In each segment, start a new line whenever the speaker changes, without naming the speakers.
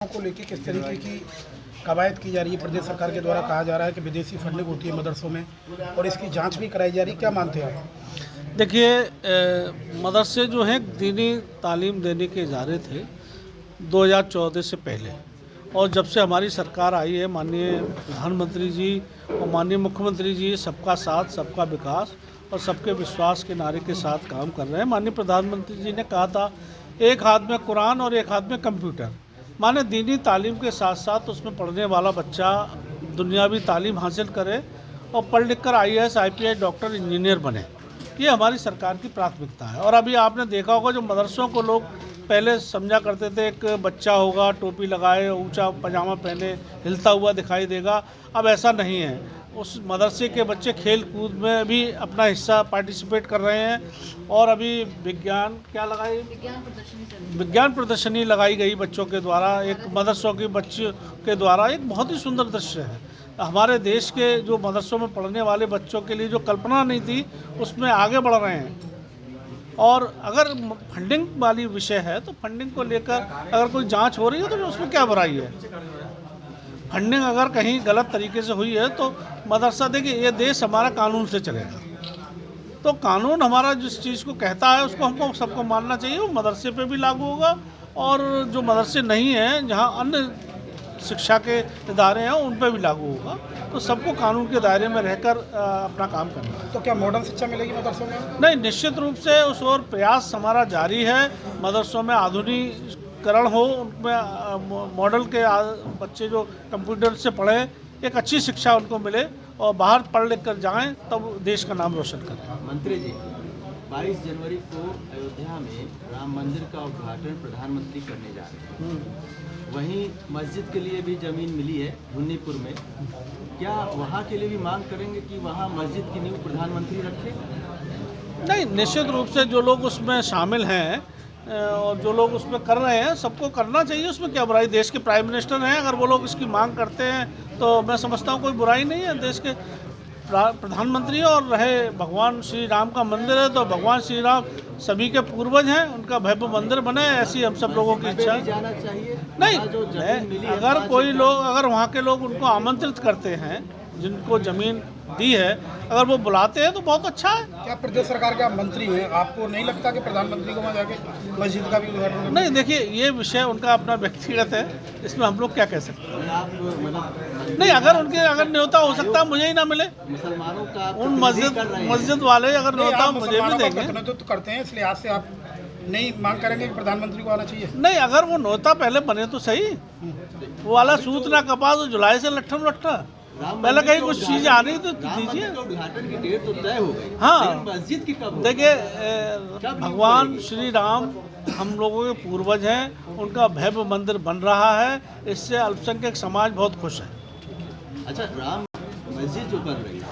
को लेकर किस तरीके की कवायद की जा रही है प्रदेश सरकार के द्वारा? कहा जा रहा है कि विदेशी फंडिंग होती है मदरसों में और इसकी जांच भी कराई जा रही है, क्या मानते हैं आप?
देखिए, मदरसे जो हैं दीनी तालीम देने के इजारे थे 2014 से पहले, और जब से हमारी सरकार आई है माननीय प्रधानमंत्री जी और माननीय मुख्यमंत्री जी सबका साथ सबका विकास और सबके विश्वास के नारे के साथ काम कर रहे हैं। माननीय प्रधानमंत्री जी ने कहा था एक हाथ में कुरान और एक हाथ में कंप्यूटर, माने दीनी तालीम के साथ साथ उसमें पढ़ने वाला बच्चा दुनियावी तालीम हासिल करे और पढ़ लिख कर IAS, IPS, डॉक्टर, इंजीनियर बने। ये हमारी सरकार की प्राथमिकता है। और अभी आपने देखा होगा जो मदरसों को लोग पहले समझा करते थे एक बच्चा होगा टोपी लगाए ऊंचा पजामा पहने हिलता हुआ दिखाई देगा, अब ऐसा नहीं है। उस मदरसे के बच्चे खेल कूद में भी अपना हिस्सा पार्टिसिपेट कर रहे हैं। और अभी विज्ञान प्रदर्शनी लगाई गई बच्चों के द्वारा, एक मदरसों के बच्चों के द्वारा, एक बहुत ही सुंदर दृश्य है। हमारे देश के जो मदरसों में पढ़ने वाले बच्चों के लिए जो कल्पना नहीं थी उसमें आगे बढ़ रहे हैं। और अगर फंडिंग वाली विषय है तो फंडिंग को लेकर अगर कोई जांच हो रही है तो उसमें क्या बुराई है। फंडिंग अगर कहीं गलत तरीके से हुई है तो मदरसा, देखिए ये देश हमारा कानून से चलेगा, तो कानून हमारा जिस चीज़ को कहता है उसको हमको सबको मानना चाहिए। वो मदरसे पे भी लागू होगा और जो मदरसे नहीं हैं जहाँ अन्य शिक्षा के इदारे हैं उन पर भी लागू होगा। तो सबको कानून के दायरे में रहकर अपना काम करना है।
तो क्या मॉडर्न शिक्षा मिलेगी मदरसों में?
नहीं, निश्चित रूप से उस ओर प्रयास हमारा जारी है। मदरसों में आधुनिकीकरण हो, उनमें मॉडल के बच्चे जो कंप्यूटर से पढ़े, एक अच्छी शिक्षा उनको मिले और बाहर पढ़ लिख कर जाएँ तब देश का नाम रोशन करें।
मंत्री जी, 22 जनवरी को अयोध्या में राम मंदिर का उद्घाटन प्रधानमंत्री करने जा रहे हैं। वहीं मस्जिद के लिए भी ज़मीन मिली है हुन्नीपुर में, क्या वहाँ के लिए भी मांग करेंगे कि वहाँ मस्जिद की नींव प्रधानमंत्री रखें?
नहीं, निश्चित रूप से जो लोग उसमें शामिल हैं और जो लोग उसमें कर रहे हैं सबको करना चाहिए, उसमें क्या बुराई। देश के प्राइम मिनिस्टर हैं, अगर वो लोग इसकी मांग करते हैं तो मैं समझता हूँ कोई बुराई नहीं है। देश के प्रधानमंत्री और रहे भगवान श्री राम का मंदिर है तो भगवान श्री राम सभी के पूर्वज हैं, उनका भव्य मंदिर बने, ऐसी हम सब लोगों की इच्छा है। नहीं, अगर कोई लोग, अगर वहाँ के लोग उनको आमंत्रित करते हैं जिनको ज़मीन दी है, अगर वो बुलाते हैं तो बहुत अच्छा है।
क्या प्रदेश सरकार के आप मंत्री हैं, आपको नहीं लगता कि प्रधानमंत्री को वहाँ जाके मस्जिद का भी उद्घाटन?
नहीं, देखिए ये विषय उनका अपना व्यक्तिगत है, इसमें हम लोग क्या कह सकते हैं। नहीं, अगर उनके अगर न्योता हो सकता है मुझे ही ना मिले,
मुसलमानों का
उन मस्जिद वाले अगर न्योता मुझे भी देंगे
तो करते हैं, इस लिहाज से आप नहीं मांग करेंगे कि प्रधानमंत्री को आना चाहिए?
नहीं, अगर वो न्योता पहले बने तो सही, वो वाला सूत ना कपा तो जुलाई से लट्ठम लट्ठा, पहले कहीं कुछ चीज़ आ रही तो दीजिए।
उद्घाटन की डेट तो तय हो गई,
हाँ,
मस्जिद की कब?
देखिए भगवान श्री राम हम लोगों के पूर्वज हैं, उनका भव्य मंदिर बन रहा है, इससे अल्पसंख्यक समाज बहुत खुश है।
अच्छा, राम मस्जिद जो बन रही है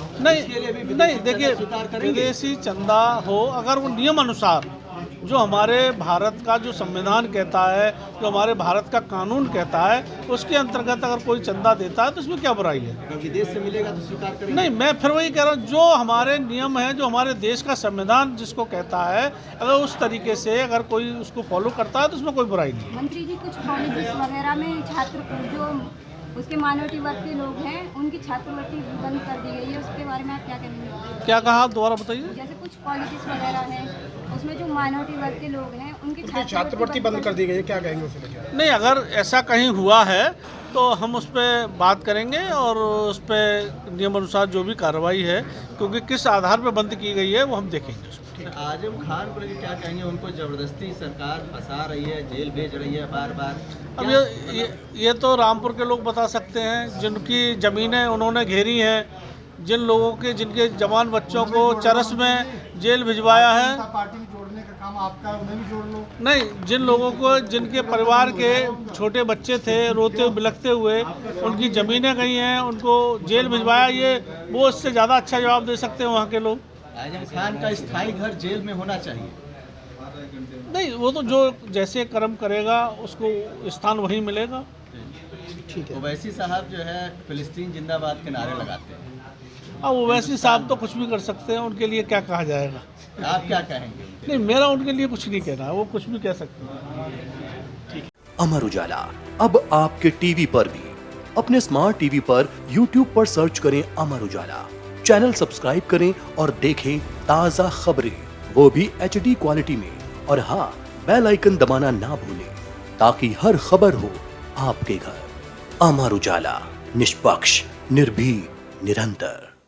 नहीं, देखिए विदेशी चंदा हो, अगर वो नियम अनुसार जो हमारे भारत का जो संविधान कहता है, जो हमारे भारत का कानून कहता है, उसके अंतर्गत अगर कोई चंदा देता है तो उसमें क्या बुराई है।
अगर विदेश से मिलेगा तो स्वीकार करेंगे? नहीं,
मैं फिर वही कह रहा हूँ, जो हमारे नियम है, जो हमारे देश का संविधान जिसको कहता है, अगर उस तरीके से अगर कोई उसको फॉलो करता है तो उसमें कोई बुराई नहीं।
मंत्री जी, कुछ कॉलेजेस वगैरह में छात्र जो उसके माइनॉरिटी वर्ग के लोग हैं उनकी छात्रवृत्ति बंद कर दी गई है, उसके बारे में आप क्या कहेंगे?
क्या कहा आप दोबारा बताइए।
जैसे कुछ कॉलेजेस वगैरह हैं उसमें जो माइनॉरिटी वर्ग के लोग हैं उनकी
छात्रवृत्ति बंद कर दी गई है, क्या कहेंगे उसे?
नहीं, अगर ऐसा कहीं हुआ है तो हम उस पर बात करेंगे और उस पर नियम अनुसार जो भी कार्रवाई है, क्योंकि किस आधार पर बंद की गई है वो हम देखेंगे उसको।
आजम खान पर क्या कहेंगे? उनको जबरदस्ती सरकार फंसा रही है, जेल भेज रही है बार बार।
अब ये तो रामपुर के लोग बता सकते हैं, जिनकी ज़मीनें उन्होंने घेरी हैं, जिन लोगों के जिनके जवान बच्चों को चरस में जेल भिजवाया है।
पार्टी में जोड़ने का काम आपका, उन्हें भी जोड़ लो।
नहीं, जिन लोगों को, जिनके परिवार के छोटे बच्चे थे रोते बिलखते हुए, उनकी ज़मीनें गई हैं, उनको जेल भिजवाया, ये वो इससे ज़्यादा अच्छा जवाब दे सकते हैं वहाँ के लोग।
आजम खान का स्थायी घर जेल में होना चाहिए?
नहीं, वो तो जो जैसे कर्म करेगा उसको स्थान वहीं मिलेगा।
ठीक है।
ओवैसी साहब जो है फिलिस्तीन जिंदाबाद के नारे लगाते हैं।
अब ओवैसी साहब तो कुछ भी कर सकते हैं, उनके लिए क्या कहा जाएगा।
आप क्या कहेंगे?
नहीं, मेरा उनके लिए कुछ नहीं कहना है, वो कुछ भी कह सकते हैं। ठीक है।
अमर उजाला अब आपके टीवी पर भी। अपने स्मार्ट टीवी पर YouTube पर सर्च करें अमर उजाला, चैनल सब्सक्राइब करें और देखें ताज़ा खबरें, वो भी HD क्वालिटी में। और हाँ, बेल आइकन दबाना ना भूलें ताकि हर खबर हो आपके घर। अमर उजाला, निष्पक्ष, निर्भीक, निरंतर।